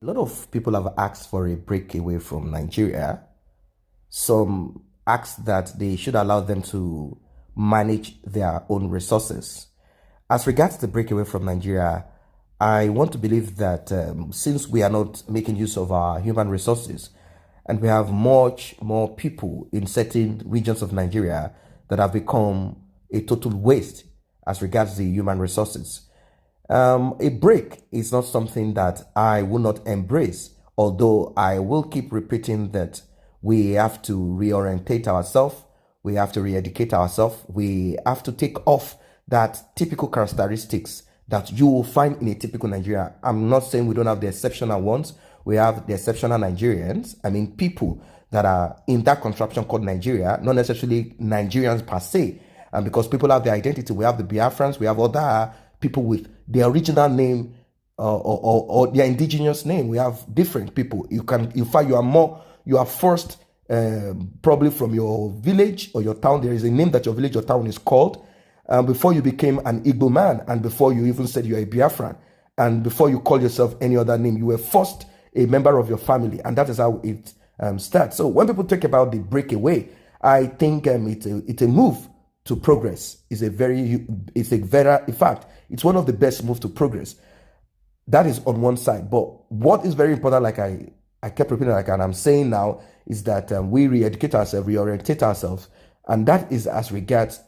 A lot of people have asked for a breakaway from Nigeria. Some asked that they should allow them to manage their own resources. As regards the breakaway from Nigeria, I want to believe that since we are not making use of our human resources and we have much more people in certain regions of Nigeria that have become a total waste as regards the human resources, a break is not something that I will not embrace, although I will keep repeating that we have to reorientate ourselves, we have to re-educate ourselves, we have to take off that typical characteristics that you will find in a typical Nigeria. I'm not saying we don't have the exceptional ones. We have the exceptional Nigerians. I mean, people that are in that contraption called Nigeria, not necessarily Nigerians per se. And because people have their identity, we have the Biafrans, we have other people with their original name or their indigenous name. We have different people. You can, in fact, you are first probably from your village or your town. There is a name that your village or town is called before you became an Igbo man, and before you even said you're a Biafran, and before you call yourself any other name, you were first a member of your family, and that is how it starts. So when people talk about the breakaway, I think it's a move to progress. In fact, it's one of the best moves to progress. That is on one side. But what is very important, like I kept repeating, and I'm saying now, is that we re-educate ourselves, reorientate ourselves, and that is as regards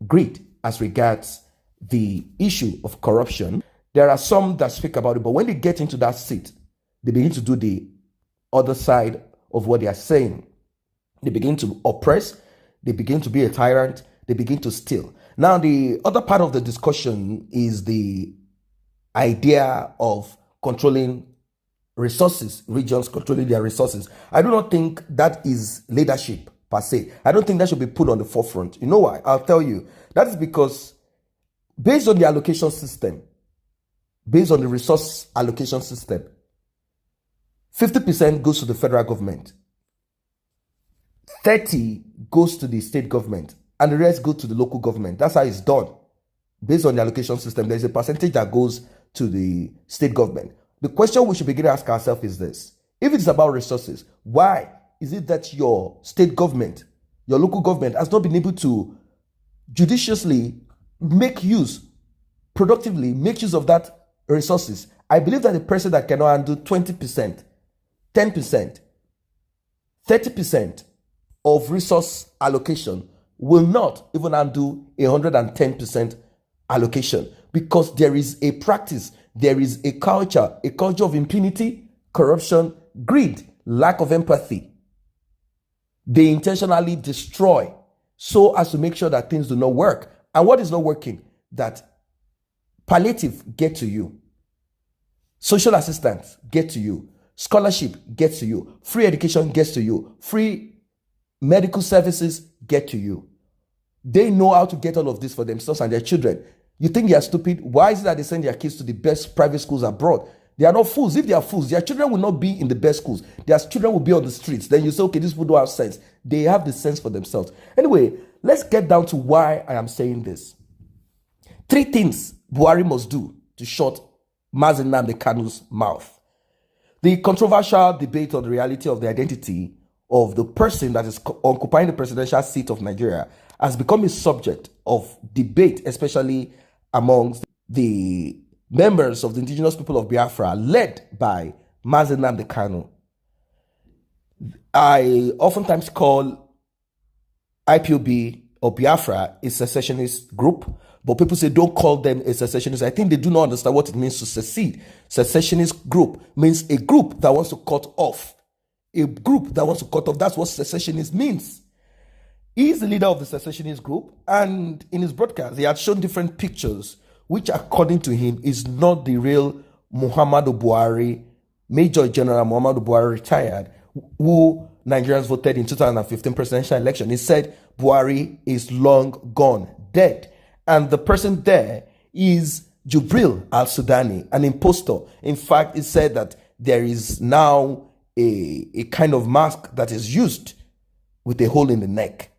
greed, as regards the issue of corruption. There are some that speak about it, but when they get into that seat, they begin to do the other side of what they are saying. They begin to oppress, they begin to be a tyrant, they begin to steal. Now, the other part of the discussion is the idea of controlling resources, regions controlling their resources. I do not think that is leadership per se. I don't think that should be put on the forefront. You know why? I'll tell you. That is because based on the allocation system, based on the resource allocation system, 50% goes to the federal government, 30 goes to the state government, and the rest go to the local government. That's how it's done. Based on the allocation system, there's a percentage that goes to the state government. The question we should begin to ask ourselves is this: if it's about resources, why is it that your state government, your local government has not been able to judiciously make use, productively make use of that resources? I believe that the person that cannot handle 20%, 10%, 30% of resource allocation will not even undo 110% allocation, because there is a practice, there is a culture of impunity, corruption, greed, lack of empathy. They intentionally destroy so as to make sure that things do not work. And what is not working? That palliative get to you, social assistance get to you, scholarship gets to you, free education gets to you, free medical services get to you. They know how to get all of this for themselves and their children. You think they are stupid? Why is it that they send their kids to the best private schools abroad? They are not fools. If they are fools, their children will not be in the best schools. Their children will be on the streets. Then you say, okay, these people don't have sense. They have the sense for themselves. Anyway, let's get down to why I am saying this. 3 things Buhari must do to shut Nnamdi Kanus' mouth. The controversial debate on the reality of the identity of the person that is occupying the presidential seat of Nigeria has become a subject of debate, especially amongst the members of the indigenous people of Biafra, led by Nnamdi Kanu. I oftentimes call IPOB or Biafra a secessionist group, but people say don't call them a secessionist. I think they do not understand what it means to secede. Secessionist group means a group that wants to cut off. A group that wants to cut off. That's what secessionist means. He is the leader of the secessionist group, and in his broadcast, he had shown different pictures, which according to him is not the real Muhammadu Buhari, Major General Muhammadu Buhari retired, who Nigerians voted in 2015 presidential election. He said Buhari is long gone, dead. And the person there is Jubril al-Sudani, an impostor. In fact, it said that there is now a kind of mask that is used with a hole in the neck.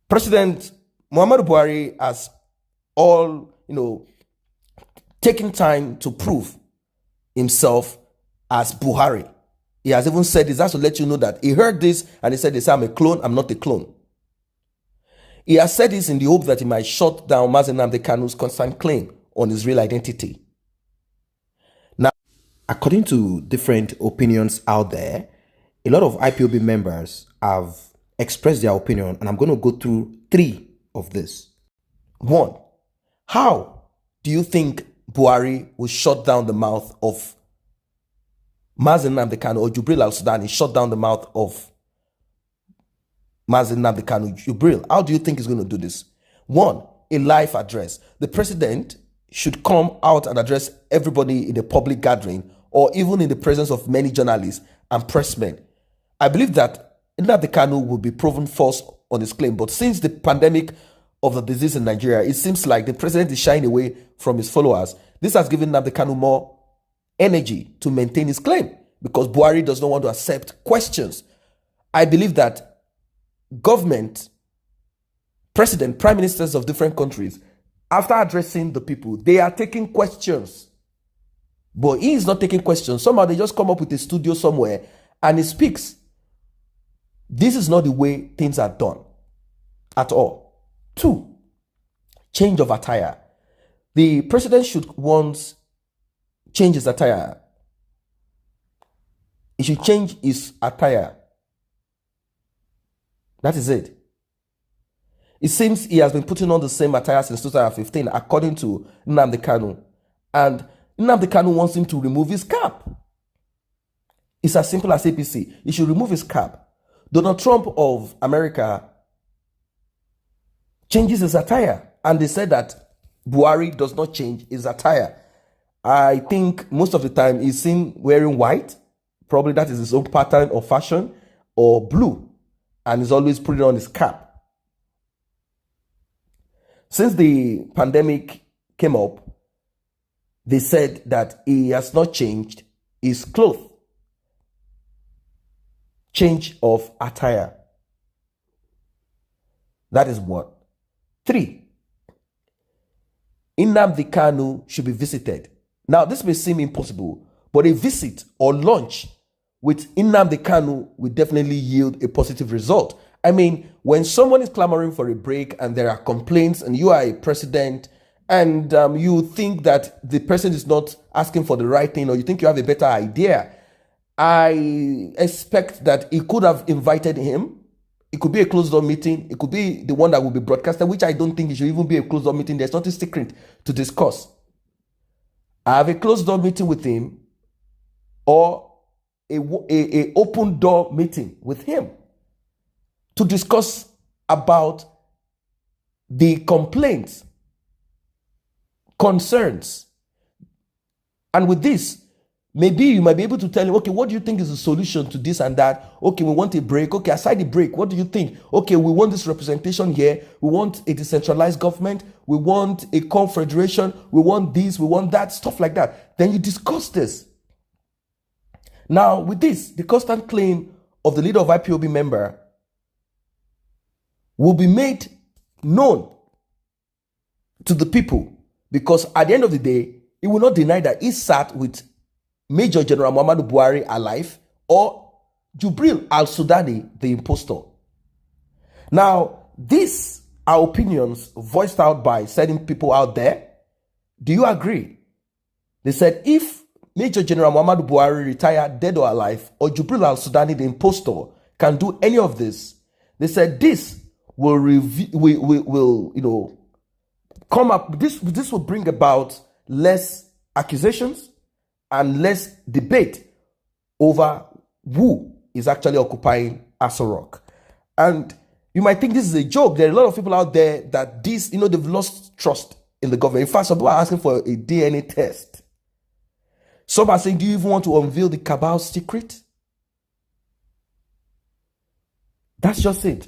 President Muhammadu Buhari has taken time to prove himself as Buhari. He has even said this. That's to let you know that he heard this and he said, they say I'm a clone. I'm not a clone. He has said this in the hope that he might shut down Nnamdi Kanu's constant claim on his real identity. Now, according to different opinions out there, a lot of IPOB members have expressed their opinion, and I'm going to go through 3 of this. 1, how do you think Buhari will shut down the mouth of Nnamdi Kanu, or Jubril al-Sudani shut down the mouth of Nnamdi Kanu? Jubril, how do you think he's going to do this? 1, a live address. The president should come out and address everybody in a public gathering, or even in the presence of many journalists and pressmen. I believe that Nnamdi Kanu will be proven false on his claim, but since the pandemic of the disease in Nigeria, it seems like the president is shying away from his followers. This has given Nnamdi Kanu more energy to maintain his claim, because Buhari does not want to accept questions. I believe that government, president, prime ministers of different countries, after addressing the people, they are taking questions. But he is not taking questions. Somehow they just come up with a studio somewhere and he speaks. This is not the way things are done at all. 2, change of attire. The president should once change his attire. He should change his attire. That is it. It seems he has been putting on the same attire since 2015, according to Nnamdi Kanu. And Nnamdi Kanu wants him to remove his cap. It's as simple as APC. He should remove his cap. Donald Trump of America changes his attire, and they said that Buhari does not change his attire. I think most of the time he's seen wearing white. Probably that is his own pattern or fashion, or blue, and he's always putting on his cap. Since the pandemic came up, they said that he has not changed his clothes. Change of attire. That is 1. 3, Nnamdi Kanu should be visited. Now, this may seem impossible, but a visit or lunch with Nnamdi Kanu will definitely yield a positive result. I mean, when someone is clamoring for a break and there are complaints and you are a president and you think that the person is not asking for the right thing, or you think you have a better idea, I expect that he could have invited him. It could be a closed-door meeting. It could be the one that will be broadcasted, which I don't think it should even be a closed-door meeting. There's nothing secret to discuss. I have a closed-door meeting with him, or a open-door meeting with him to discuss about the complaints, concerns. And with this, maybe you might be able to tell him, okay, what do you think is the solution to this and that? Okay, we want a break. Okay, aside the break, what do you think? Okay, we want this representation here. We want a decentralized government. We want a confederation. We want this, we want that, stuff like that. Then you discuss this. Now, with this, the constant claim of the leader of IPOB member will be made known to the people, because at the end of the day, he will not deny that he sat with Major General Muhammadu Buhari alive, or Jubril al-Sudani, the impostor. Now, these are opinions voiced out by certain people out there. Do you agree? They said if Major General Muhammadu Buhari retired dead or alive, or Jubril al-Sudani, the impostor, can do any of this, they said this will come up. This will bring about less accusations and less debate over who is actually occupying Aso Rock. And you might think this is a joke. There are a lot of people out there that they've lost trust in the government. In fact, some people are asking for a DNA test. Some are saying, do you even want to unveil the cabal secret? That's just it.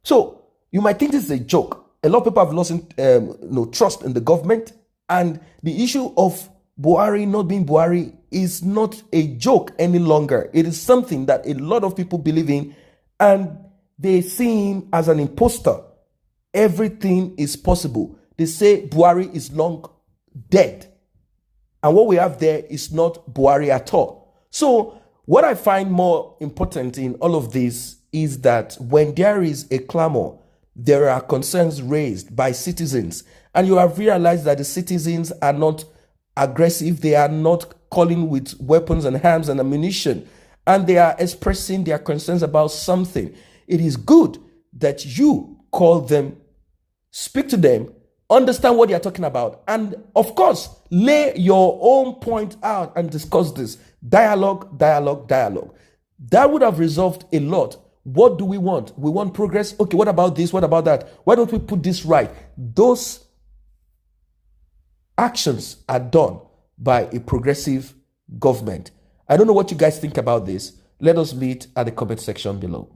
So you might think this is a joke. A lot of people have lost trust in the government, and the issue of Buhari not being Buhari is not a joke any longer. It is something that a lot of people believe in, and they see him as an imposter. Everything is possible. They say Buhari is long dead. And what we have there is not Buhari at all. So what I find more important in all of this is that when there is a clamor, there are concerns raised by citizens, and you have realized that the citizens are not aggressive, they are not calling with weapons and arms and ammunition, and they are expressing their concerns about something. It is good that you call them, speak to them, understand what they are talking about, and of course, lay your own point out and discuss this. Dialogue, dialogue, dialogue. That would have resolved a lot. What do we want? We want progress. Okay, what about this? What about that? Why don't we put this right? Those actions are done by a progressive government. I don't know what you guys think about this. Let us meet at the comment section below.